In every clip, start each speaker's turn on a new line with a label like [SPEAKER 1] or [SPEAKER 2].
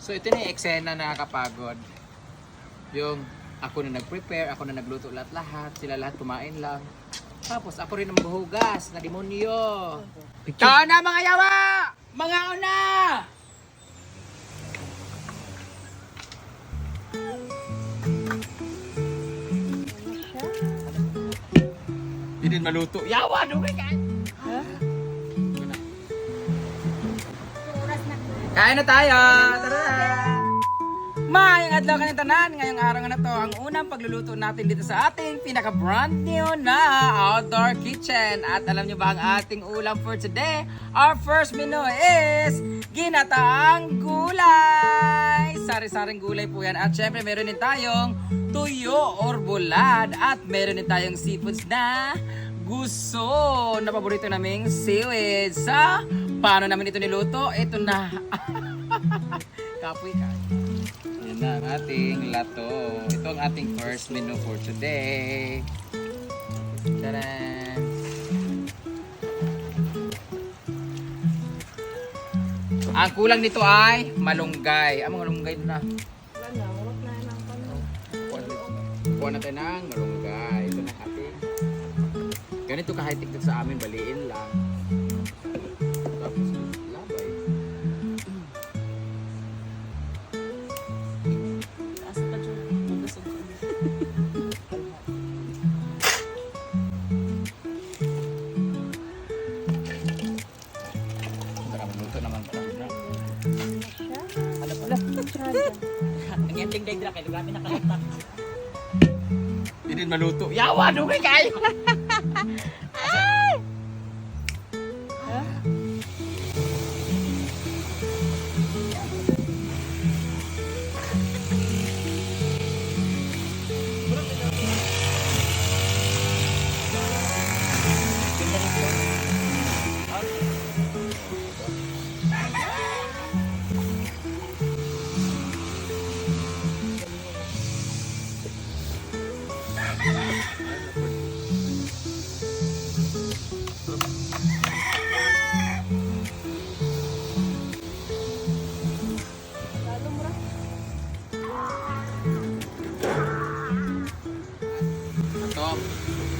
[SPEAKER 1] So ito na yung eksena na nakakapagod. Yung ako na nag-prepare, ako na nagluto lahat-lahat, sila lahat kumain lang. Tapos ako rin ang buhugas na demonyo. Ikaw na mga yawa! Mga una! Hindi din maluto. Yawa! Dugay ka! Kain na tayo! Tara! Mayang adlaw ka ng tanan, ngayong araw na to ang unang pagluluto natin dito sa ating pinaka brand new na outdoor kitchen. At alam nyo ba ang ating ulam for today? Our first menu is ginataang gulay. Sari-saring gulay po yan. At syempre meron din tayong tuyo or bulad. At meron din tayong seafoods na gusto na paborito naming seaweed. Sa paano namin ito niluto? Ito na. Kapoy ka. Yan na ang ating lato. Ito ang ating first menu for today. Taran! Ang kulang nito ay malunggay. Ang mga malunggay na. Kuha natin ng malunggay. Ito na ating. Ganito ka-high-tech sa amin. Baliin lang. Tapos labay.
[SPEAKER 2] Ang ending day dra kay grabe nakalatak.
[SPEAKER 1] Hindi din maluto. Yawa! Dugay kayo!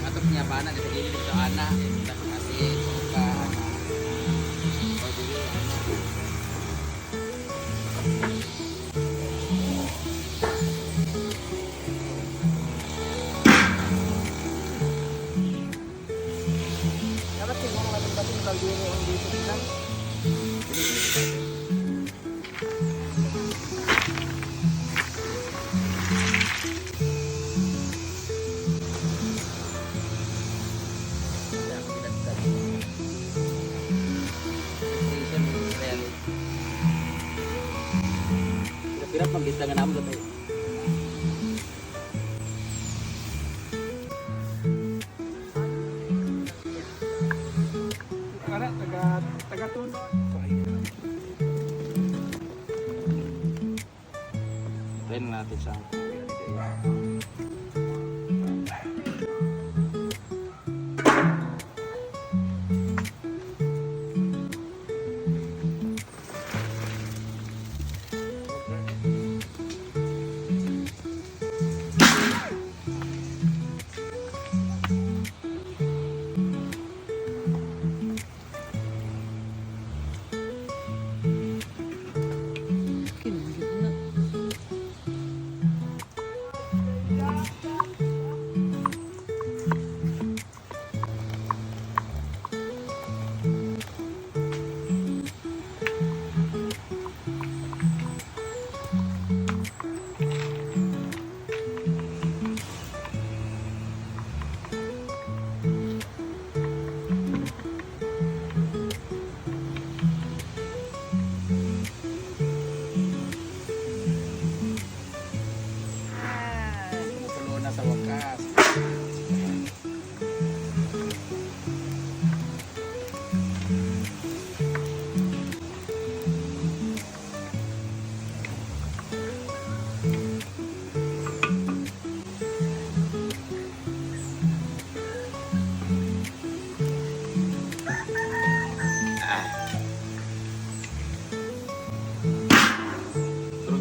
[SPEAKER 1] Ato punya bana di sini dito ana kasi suka ana.
[SPEAKER 2] Dapat siguro mating-bating kaldero ang dito lang.
[SPEAKER 1] Kira pambita nga namo tayo.
[SPEAKER 2] Ara taga tun.
[SPEAKER 1] Try natin siya.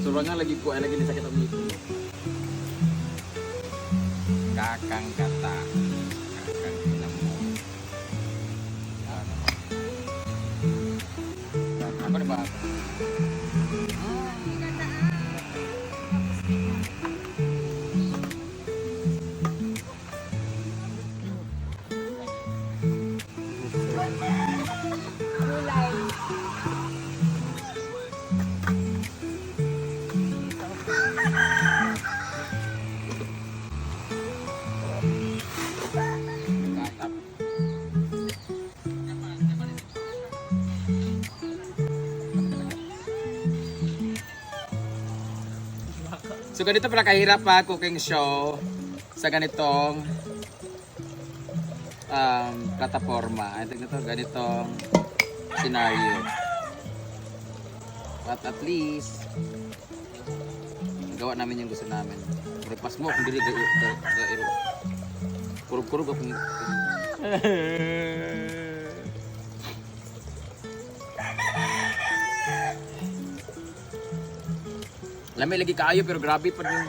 [SPEAKER 1] Naturangan lagi ko, ay lagi ni sakit ang ngipin. Kakang kata. Kakang kinamo. Ako na ba? So ganito pala kahirap pa cooking show sa ganitong plataforma. Ay, ganitong scenario. But at least gawa namin yung gusto namin. Breakfast mo kung dili gairo. Kurug-kurug ako. Lami lagi kaayo pero grabe pa rin.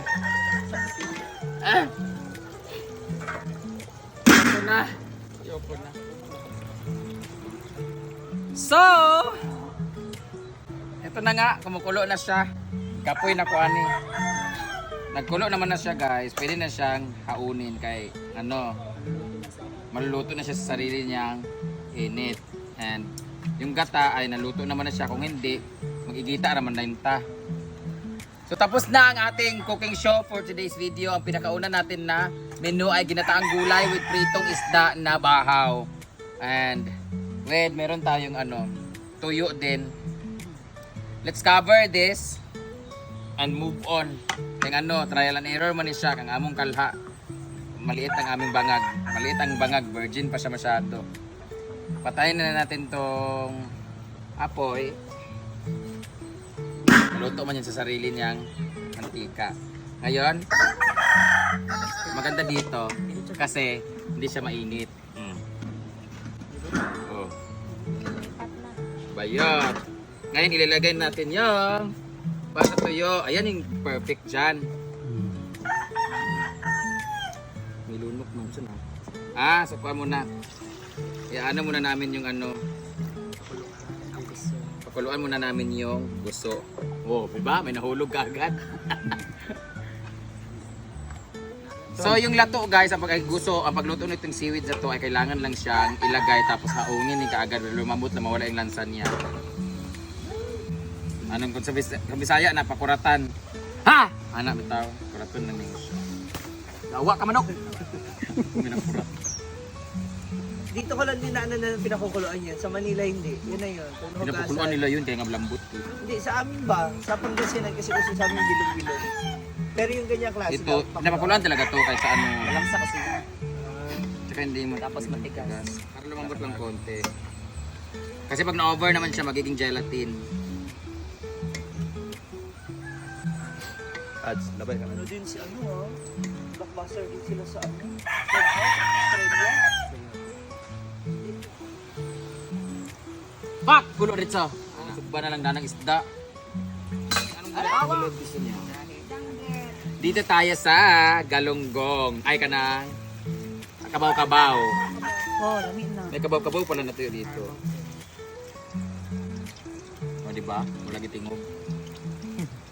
[SPEAKER 1] Ayoko na. Ayoko na. So, ito na nga, kumukulo na siya. Kapoy na ko ani. Nagkulo naman na siya guys. Pwede na siyang haunin kay maluluto na siya sa sarili niyang init. And yung gata ay naluto naman na siya. Kung hindi, magigita naman na yun ta. So tapos na ang ating cooking show for today's video. Ang pinakauna natin na menu ay ginataang gulay with pritong isda na bahaw. And with meron tayong tuyo din. Let's cover this and move on. Yung trial and error man siya kang among kalha. Maliit ang aming bangag. Maliit ang bangag, virgin pa siya masyado. Patayin na natin tong apoy. Luto man yan sa sarili niyang mantika. Ngayon, maganda dito kasi hindi siya mainit. Oh. Bayot. Ngayon ilalagay natin yung basta tuyo. Ayan yung perfect dyan. May lunok mo siya na. Sukuha muna. Iyaano muna namin yung pakuluan muna namin yung gusto. Oh, diba? May nahulog agad. So yung lato guys, ang pagluto nitong seaweed na to ay kailangan lang siyang ilagay tapos haungin ni kaagad lumambot na mawala yung lansa niya. Anong kung sa Bisaya na pakuratan. Ha! Anak bitaw, kuraton na ning siya. Dawa ka manok. Minakurat.
[SPEAKER 2] Dito ko lang din na pinakukuluan yan. Sa Manila hindi. Yun na yun.
[SPEAKER 1] Pinapakuluan nila yun kaya nga malambot.
[SPEAKER 2] Hindi, sa amin ba? Sa Pangasinan kasi uso sa amin bilog-bilog. Pero yung ganyang klase.
[SPEAKER 1] Ito, pinapakuluan talaga to kahit sa
[SPEAKER 2] Lamsa kasi.
[SPEAKER 1] Tsaka hindi mo.
[SPEAKER 2] Tapos matigas.
[SPEAKER 1] Para lumambot lang konti. Kasi pag na-over naman siya, magiging gelatin. Ads, labay ka.
[SPEAKER 2] Ano din si blockbuster din sila sa Australia.
[SPEAKER 1] Pak! Kulo ritso. Sugba na lang danang isda. Anong gusto niya? Dito tayo sa Galunggong. Ay kanang kabaw-kabaw.
[SPEAKER 2] Lami na.
[SPEAKER 1] May kabaw-kabaw pala na tayo dito. O diba? Wala gitingog.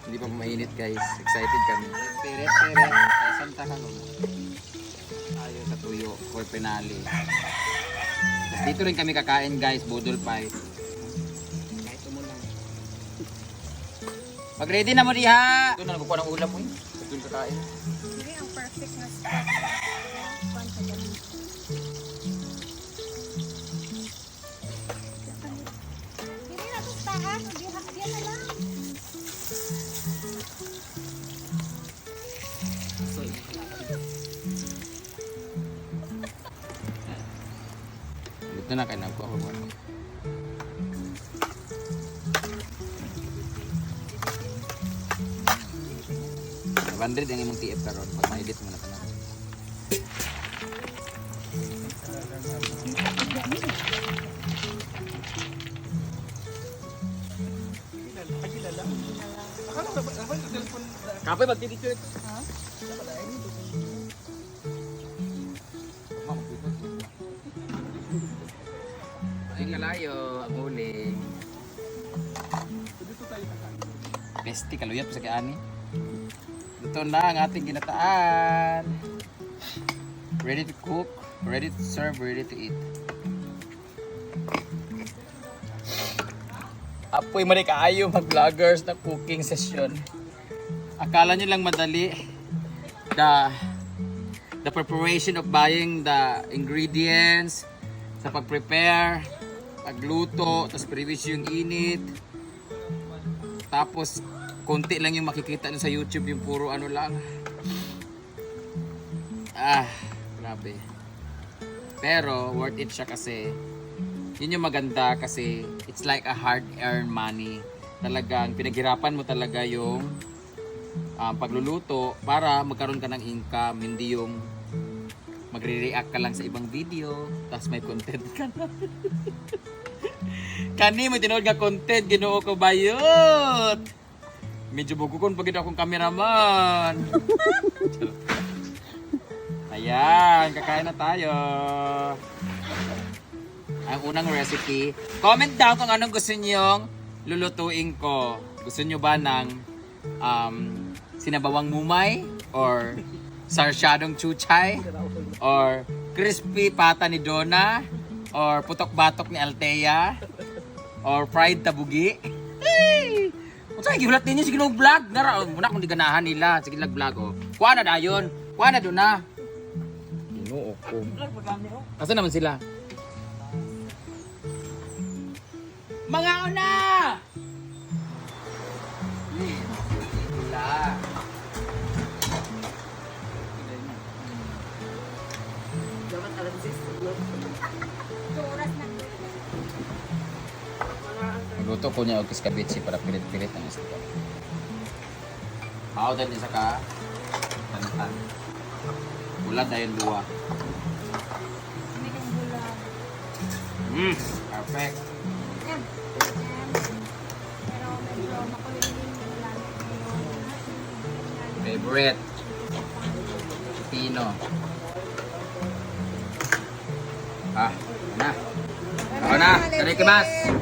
[SPEAKER 1] Hindi pa mainit guys. Excited kami. Peret. Ay santa ka no. Tayo sa tuyo for penali. Dito rin kami kakain guys. Budol pie. Pag ready na mo diha. Ito na nagkukuha ng ulam mo eh. Doon kakain.
[SPEAKER 3] Hindi, ang perfect na spot. Hindi na ito sa taas. Diyan na lang.
[SPEAKER 1] Dito na kayo nagkuha ko. Bandrid yang imong TF karon pag ma-edit mo na tanan. Kapoy magtitipid. Ay kalayo, ang uling. Besti kaluyot sa kaani. Ito na ang ating ginataan. Ready to cook, ready to serve, ready to eat. Apoy man kaayo mag-vloggers na cooking session. Akala nyo lang madali. The preparation of buying the ingredients, sa pag-prepare, pagluto, tapos previous yung init. Tapos konti lang yung makikita nyo sa YouTube, yung puro ano lang. Grabe. Pero worth it siya kasi yun yung maganda kasi it's like a hard-earned money. Talagang pinaghirapan mo talaga yung pagluluto para magkaroon ka ng income, hindi yung magre-react ka lang sa ibang video tapos may content ka na. Kani may tinood nga content, Ginoo ko bayot. Medyo bugukon pagid akong cameraman. Ayan, kakain na tayo. Ang unang recipe. Comment down kung anong gusto nyong lulutuin ko. Gusto nyo ba ng sinabawang mumay? Or sarsyadong chuchay? Or crispy pata ni Donna? Or putok-batok ni Althea? Or fried tabugi? Hey! Kung saan gihulat ninyo, sige nung vlog. Nara, muna kung di ganahan nila. Sige nag-vlog, oh. Kuha na dayon. Kuha na doon na. Ginoo ko. Asa naman sila? Mga una! Wala.
[SPEAKER 3] Dapat alam si oras na.
[SPEAKER 1] Luto ko niya og kiskabitsi para pilit-pilit ang isda. How din isa ka? Tantan. Bulat dayon duwa.
[SPEAKER 3] May kang bulag.
[SPEAKER 1] Perfect.
[SPEAKER 3] Yan. Pero medyo makulimlim yung ulan.
[SPEAKER 1] Favorite. Pino. Na. Ako na. Tarikimasu.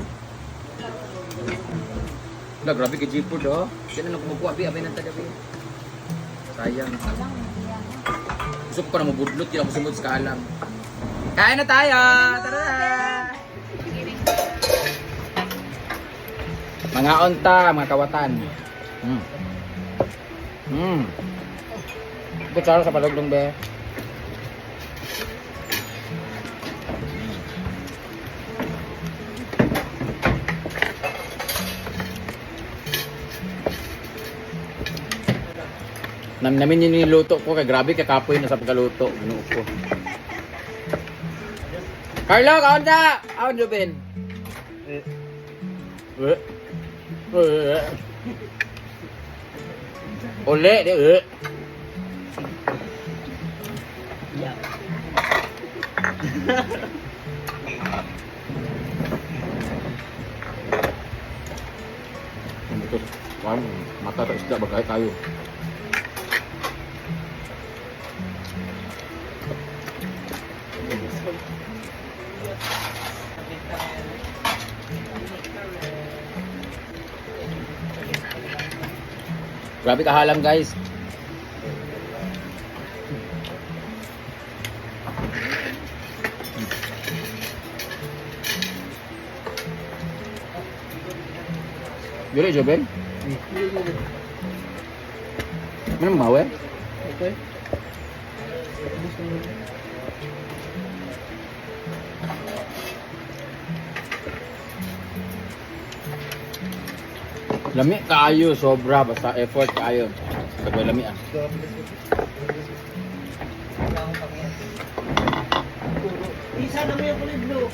[SPEAKER 1] Wala, grabe kay Jeepod, oh. Yan na lang kumukuha, abay ng tagabi. Sayang. Gusto ko pa na mabudlot, yun ako sumod sa kaalam. Kain na tayo! Tara! Mga onta, mga kawatan. Kutsara sa palugdong, be. Namin yun yung luto ko, kaya grabe kakapoy na sa pagkaluto. Ginoo ko. Carlo, kaon na! Kaon, Jubin. Uli, di mata tak isda bagay tayo. Grabe kahalang, guys. Dili, Jobel? Mana mau eh?
[SPEAKER 2] Okay.
[SPEAKER 1] Lami kayo, sobra. Basta effort kayo. Sabay lami ah.
[SPEAKER 2] Isa na mo yung kulay blue.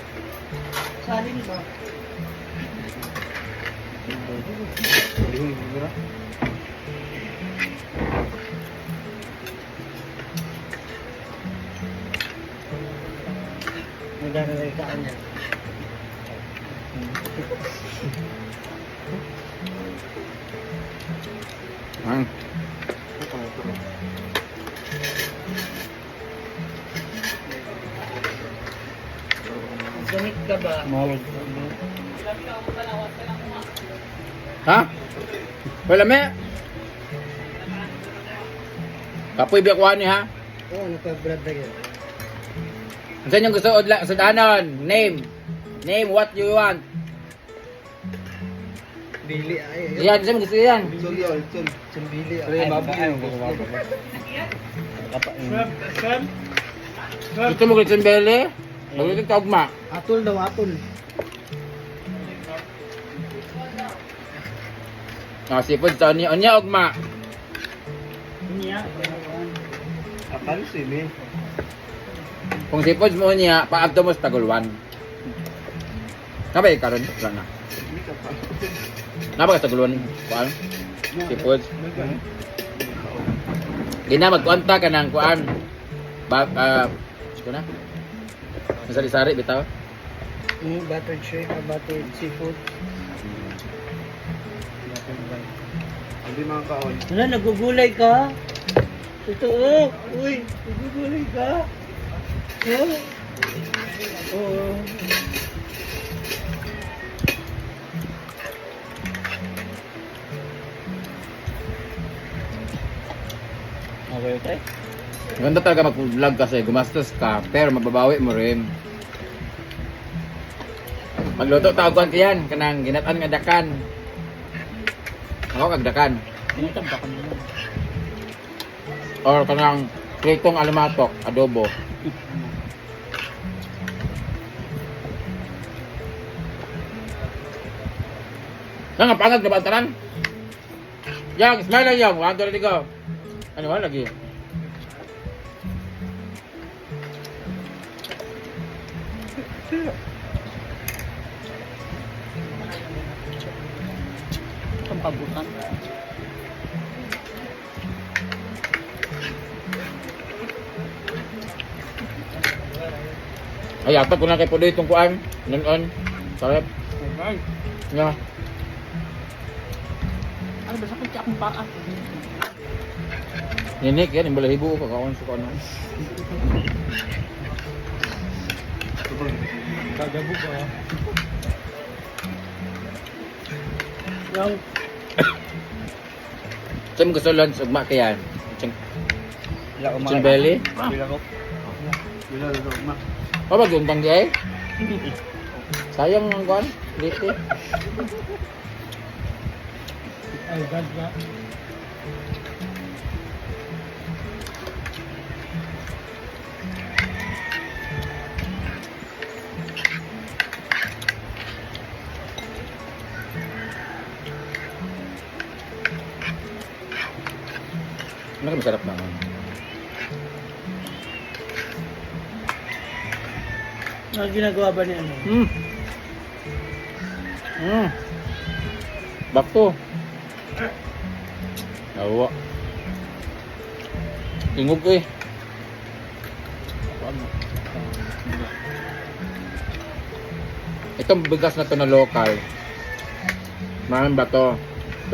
[SPEAKER 2] Salin ba? Magdadalitaan niya.
[SPEAKER 1] Hmm.
[SPEAKER 2] Ganit ka ba?
[SPEAKER 1] Ha? Wala me. Kapoy biya kuha ni ha?
[SPEAKER 2] Oo, nagpa-brad na yun.
[SPEAKER 1] Saan yung gusto sa danon? Name. Name what you want.
[SPEAKER 2] Bili ay.
[SPEAKER 1] Yan, saan mo gusto yan?
[SPEAKER 2] Bili
[SPEAKER 4] Ay, babae.
[SPEAKER 1] Gusto mo Christian Bele? Gusto ka ugma?
[SPEAKER 2] Atol daw, atol.
[SPEAKER 1] Seafood sa onya ugma.
[SPEAKER 2] Akal sili.
[SPEAKER 1] Kung seafood mo niya, paagto mo sa Tagulwan. Nabay karon wala na. Nabay sa Tagulwan kuan? Seafood. Gina magkonta ka ng kuan. Ito na. Sari-sari bitaw.
[SPEAKER 2] Buttered shrimp, buttered seafood. Hindi mga kaon. Wala, nagugulay ka? Totoo. Uy, nagugulay ka? Ha? Oo.
[SPEAKER 4] Okay, okay.
[SPEAKER 1] Ganda talaga mag-vlog kasi gumastos ka, pero mababawi mo rin. Magluto tawagan ka yan, kanang ginatan nga dakan. Ako kagdakan.
[SPEAKER 4] Tinatambakan mo lang.
[SPEAKER 1] Or kanang pritong alimatok, adobo. Nga pangag na ba ang tanan? Yang, smile lang yang. 1, 2, 3, go. Ano wala lagi?
[SPEAKER 4] Itong pabutan.
[SPEAKER 1] Ay, atak ko na kay Pudoy itong kuan. Nun-on. Sarap. Nga.
[SPEAKER 4] Ano ba sakit akong paa?
[SPEAKER 1] Ninik yan, yung balahibo ko. Kakawan sa kuan.
[SPEAKER 4] Kagabog ka.
[SPEAKER 2] Yung
[SPEAKER 1] Saan mo gusto lunch? Ugma ka yan. Chicken belly?
[SPEAKER 4] Bila ko.
[SPEAKER 2] Bila daw, ma.
[SPEAKER 1] O ba, guntang di ay? Sayang ang kuan. Liti.
[SPEAKER 4] Ay, God ba?
[SPEAKER 1] Ano ka masarap naman?
[SPEAKER 2] Ano ginagawa ba ni ano?
[SPEAKER 1] Bakto. Nawa. Tingog ko eh. Itong bigas na to na local. Maraming bato.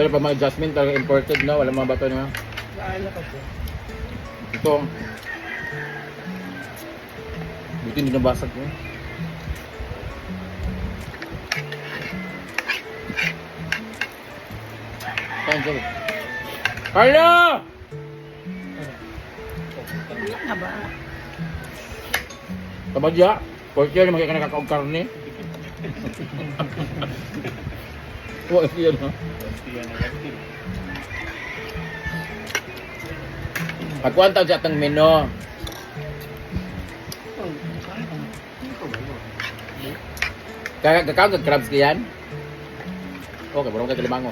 [SPEAKER 1] Pero pag mga jasmine talaga imported na, wala mga bato na.
[SPEAKER 2] Saan na ka po?
[SPEAKER 1] Ito. Buti hindi nabasag ko. Kain siya. Carlo!
[SPEAKER 4] Nga ba?
[SPEAKER 1] Kabadya, porkya na magkakana kakaog karne. Huwag siya na. Pagkuhan tawag siya itong menu. Kakao crabs ka yan? Okay, barong ka kalimango.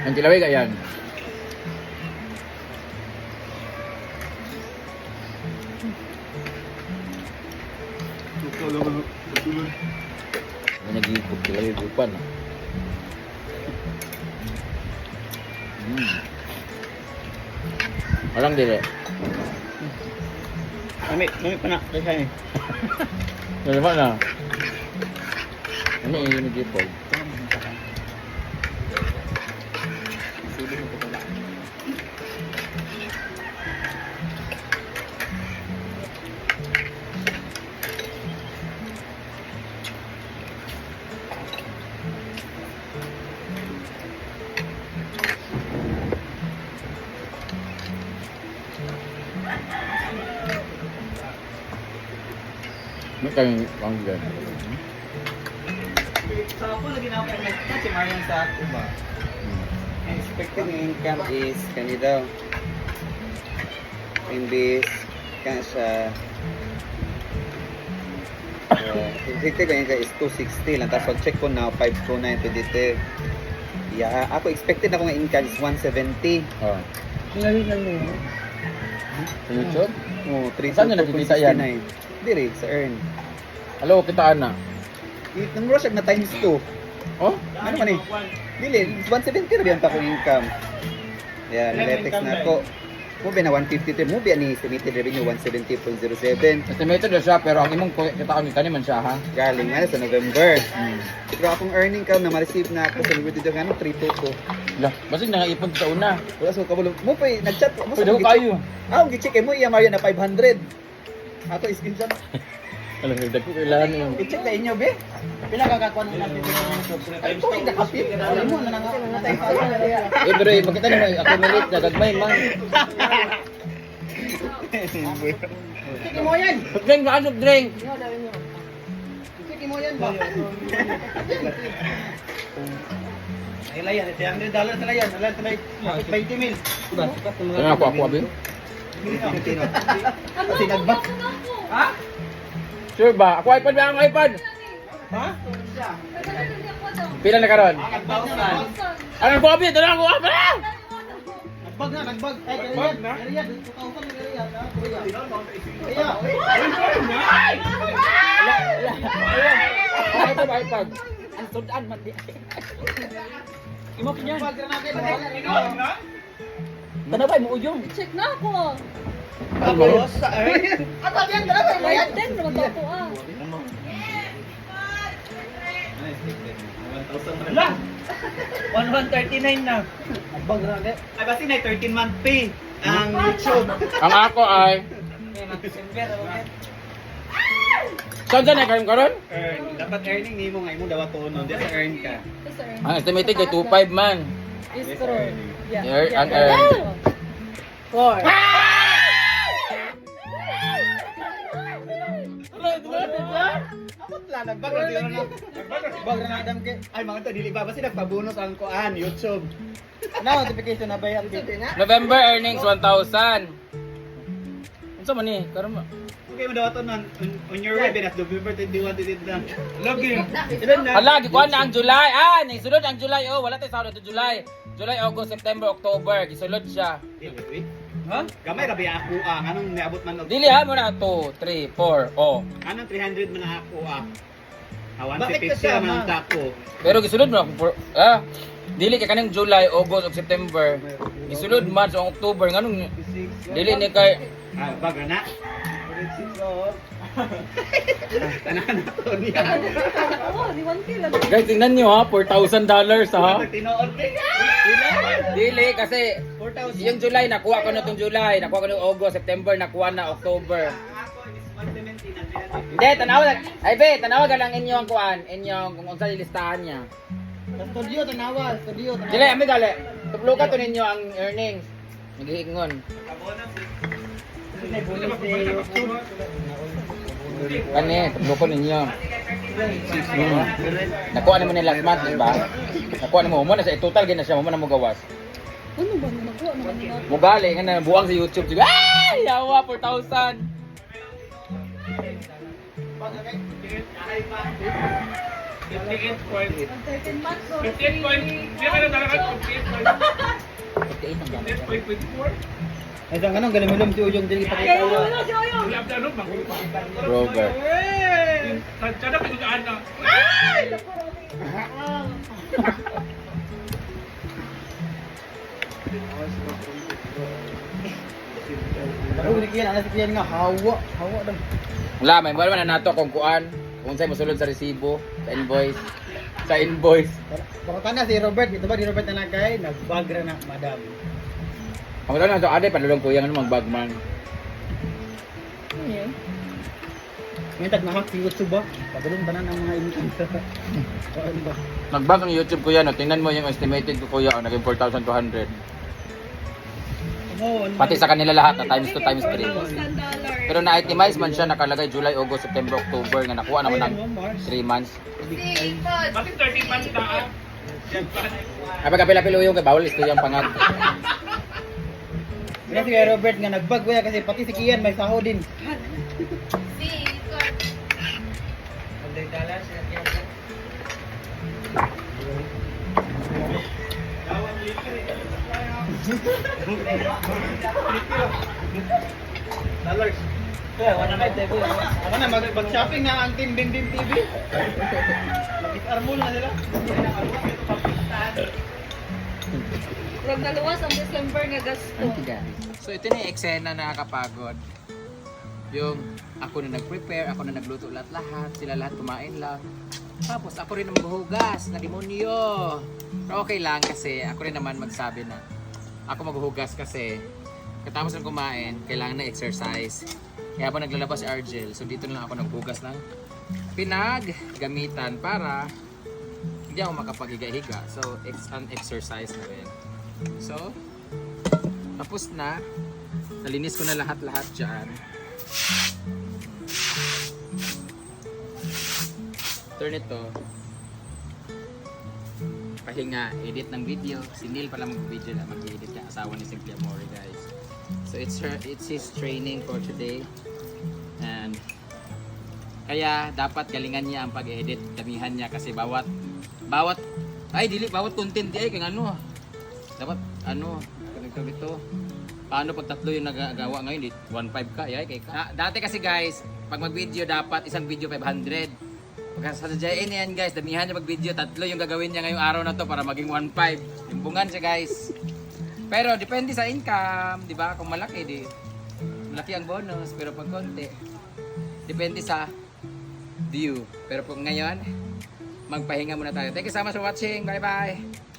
[SPEAKER 1] Ang kilaway ka yan. Ang nag-iikot kilaway bupan. Walang dili.
[SPEAKER 2] Mami pa na. Kaya
[SPEAKER 1] Nalaman na. Ano yung nag-ipol? May kayong panggan.
[SPEAKER 2] Sa ako lagi na ako si Marian sa ako ba?
[SPEAKER 5] Expected income is kanito. Imbis kan sa expected income is 260 lang tapos pag check ko now 529 dito. Yeah, ako expected na ko nga income is 170.
[SPEAKER 1] Oh.
[SPEAKER 4] Sinali lang mo.
[SPEAKER 1] Sa YouTube?
[SPEAKER 5] Oh,
[SPEAKER 1] Saan niyo nakikita yan?
[SPEAKER 5] 369. Diri sa earn.
[SPEAKER 1] Hello, kitaan na.
[SPEAKER 5] Numero siya na times 2.
[SPEAKER 1] Oh?
[SPEAKER 5] Ano man eh? Dili, 170 na biyan pa akong income. Yeah, niletext na ako. Mube na 153, mube ni estimated revenue 170.07.
[SPEAKER 1] Estimated na siya, pero ang imong kitaan ni kaniman siya, ha?
[SPEAKER 5] Galing nga sa November. Pero akong earning count na ma-receive na ako sa Liberty Dog, ano, 322.
[SPEAKER 1] Lah, basig na nga ipon sa una.
[SPEAKER 5] Wala sa kabulong. Mo pa nag-chat mo
[SPEAKER 1] Pwede ko kayo.
[SPEAKER 5] Ah, gi-check mo iya Maria na 500. Ako screenshot.
[SPEAKER 1] Alam mo, dagko kailangan yung...
[SPEAKER 5] I-check na inyo be. Pila ka kakuha ng natin sa YouTube. Ay, ito ay nakapit. Alam mo na nang
[SPEAKER 1] Eh, pero makita naman, accumulate na gagmay, man.
[SPEAKER 5] Check mo yan.
[SPEAKER 1] Drink, maanok drink.
[SPEAKER 5] Check mo yan ba?
[SPEAKER 2] Ay layan, $300 na layan. Alam sa 20 mil. Diba?
[SPEAKER 1] Ano ako, abin?
[SPEAKER 5] Kasi nag-back.
[SPEAKER 2] Ha?
[SPEAKER 1] Sure ba? Ako iPad ba? Ang iPad?
[SPEAKER 2] Ha?
[SPEAKER 1] Pila na karon?
[SPEAKER 2] 1,000.
[SPEAKER 1] Ano ko abin? Dala ko abin!
[SPEAKER 2] Nagbag na, nagbag. Ay,
[SPEAKER 4] Nagbag na?
[SPEAKER 2] Kariyan, 2,000 na kariyan.
[SPEAKER 1] Ang iPad, iPad. Ang sudan, man di.
[SPEAKER 4] Imo kinyan.
[SPEAKER 1] Tanabay mo ujong.
[SPEAKER 3] Check na ako.
[SPEAKER 2] Tapos sa earn.
[SPEAKER 3] Bayad din, naman ako ah.
[SPEAKER 2] Wala! 139 na. Nagbag na natin. Ay, basi na 13-month pay ang YouTube.
[SPEAKER 1] Ang ako ay... Saan dyan karon karon?
[SPEAKER 5] Earn. Dapat earning nimo nga imo daw tono, di sa earn ka.
[SPEAKER 1] Ang estimated kay 2.5 man.
[SPEAKER 3] Is true.
[SPEAKER 1] Yeah. Unearned.
[SPEAKER 3] 4.
[SPEAKER 5] Amot lang nagbag na siguro na. Nagbag na adam kay. Ay mga to dili ba basi nagpabonus ang kuan YouTube. Na notification na bayad dito na.
[SPEAKER 1] November earnings 1,000. Unsa man ni? Karon mo.
[SPEAKER 5] Okay mo daw to on your web at November 21 dito na.
[SPEAKER 2] Login.
[SPEAKER 5] Ilan na?
[SPEAKER 1] Hala, gikuan na ang July. Ah, nisulod ang July. Oh, wala tay sahod to July. July, August, September, October. Gisulod siya.
[SPEAKER 5] Wait.
[SPEAKER 2] Ha?
[SPEAKER 5] Gamay ra ba ako anong niabot man og
[SPEAKER 1] Dili ha mo na 2, 3, 4. Oh.
[SPEAKER 5] anong 300 man ako
[SPEAKER 2] Bakit
[SPEAKER 5] 150
[SPEAKER 2] kasama?
[SPEAKER 5] man ang tako.
[SPEAKER 1] Pero gisulod mo ako dili kay kanang July, August ug September. Gisulod man sa October nganong dili ni kay
[SPEAKER 5] Baga na. Tanan na to niya.
[SPEAKER 3] Oo, di 1K lang.
[SPEAKER 1] guys, tingnan niyo ha, $4,000 ha.
[SPEAKER 5] Tinood kay.
[SPEAKER 1] Dili kasi
[SPEAKER 5] 4,000.
[SPEAKER 1] yung July nakuha ko na tong July, nakuha ko na August, September nakuha na October.
[SPEAKER 5] Ako is 170 na 300.
[SPEAKER 1] Hindi, tanawa lang. Ay be, tanawa ka lang inyong kuan, inyong kung unsa listahan niya.
[SPEAKER 2] Studio, tanawa. Studio, tanawa.
[SPEAKER 1] Dili, ami gali. Tuplukan to ninyo ang earnings. Nagihingon. Kani, tuplukan ninyo. Nakuha naman nila last month, di ba? Nakuha naman mo na sa total gina siya, mo na mo gawas.
[SPEAKER 3] Ano ba nagawa naman nila?
[SPEAKER 1] Mugali nga na buwang sa YouTube juga. Ay, yawa 4,000.
[SPEAKER 3] 13 months.
[SPEAKER 4] 58 point. Di ka na talaga
[SPEAKER 1] 48 ang gamit.
[SPEAKER 4] 58.4.
[SPEAKER 2] Ay, saan ganun, galimulong si Ujong dili
[SPEAKER 3] Kaya
[SPEAKER 2] pakita.
[SPEAKER 3] yun na si Oyong.
[SPEAKER 4] Wala pa ano bang.
[SPEAKER 1] Rover.
[SPEAKER 4] Tansya na pinugaan na.
[SPEAKER 5] Pero ni Kian, ana si Kian nga hawa daw.
[SPEAKER 1] Wala, may wala na nato kung kuan. Kung sa'yo masulod sa resibo, sa invoice. Sa invoice.
[SPEAKER 5] Baka kana si Robert, ito ba di Robert na nagkay, nagbagra na madam.
[SPEAKER 1] Ang wala na, so aday, padulong ko yung ano, magbagman.
[SPEAKER 5] Ngayon tag nahak si YouTube ba? Padulong tanan ang mga income sa kuan ba?
[SPEAKER 1] Nagbag ang YouTube ko yan, no? Tingnan mo yung estimated ko kuya, oh, naging 4,200. Pati sa kanila lahat, times 2, times 3. Pero na-itemize man siya, nakalagay July, August, September, October, nga nakuha naman ng 3 months.
[SPEAKER 4] Bakit 13 months na?
[SPEAKER 1] Ay, pagkapila-pilo yung kay bawal isto yung pangag.
[SPEAKER 5] Kaya si Robert nga nagbag kuya kasi pati si Kian may sahod din. Dollars. Kaya wala na tayo. Ano na mag-shopping na ang Team Bim Bim TV. Mag-armol na sila.
[SPEAKER 3] Huwag naluwas ang December nga gasto.
[SPEAKER 1] So ito na yung eksena na nakakapagod. Yung ako na nag-prepare, ako na nagluto lahat-lahat, sila lahat kumain lang. Tapos ako rin ang maghuhugas na demonyo. Pero okay lang kasi ako rin naman magsabi na ako maghuhugas kasi katapos ng kumain, kailangan na exercise. Kaya po naglalabas si Argel. So dito na lang ako naghugas ng pinaggamitan para hindi ako makapaghiga-higa. So it's an exercise na rin. So tapos na. Nalinis ko na lahat-lahat dyan. Turn ito. Pahinga, edit ng video. Si Neil pala mag-video na mag-edit niya. Asawa ni Cynthia Mori, guys. So it's his training for today. And kaya dapat galingan niya ang pag-edit. Damihan niya kasi bawat content di ay kung ano. Dapat ano, ganito dito. Paano pag tatlo yung nagagawa ngayon, 1.5 ka, yay, kay ka. Dati kasi guys, pag mag-video dapat isang video 500. Pagkasadyain yan guys, damihan niya mag-video, tatlo yung gagawin niya ngayong araw na to para maging 1.5. Limbungan siya guys. Pero depende sa income, di ba? Kung malaki, malaki ang bonus, pero pag konti, depende sa view. Pero kung ngayon, magpahinga muna tayo. Thank you so much for watching. Bye-bye!